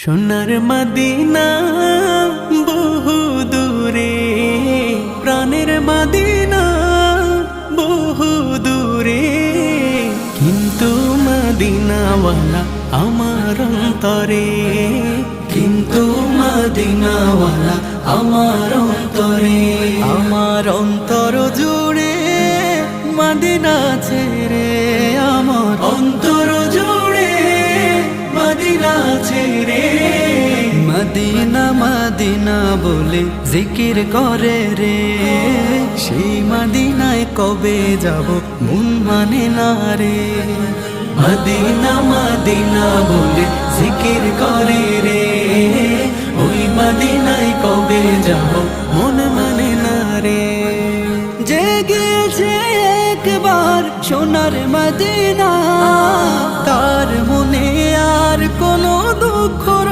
সোনার মদিনা বহু দূরে, প্রাণের মদিনা বহু দূরে, কিন্তু মদিনাওয়ালা আমার অন্তরে, কিন্তু মদিনাওয়ালা আমার অন্তরে। আমার অন্তর জুড়ে মদিনা ছেড়ে, আমার অন্তর জুড়ে মদিনা ছেড়ে। মদিনা মদিনা বলে জিকির করে রে, সেই মদিনায় কবে যাব মন মানে না রে। মদিনা মদিনা বলে জিকির করে রে, ওই মদিনায় কবে যাব মন মানে না রে। জেগেছে একবার সোনার মদিনা,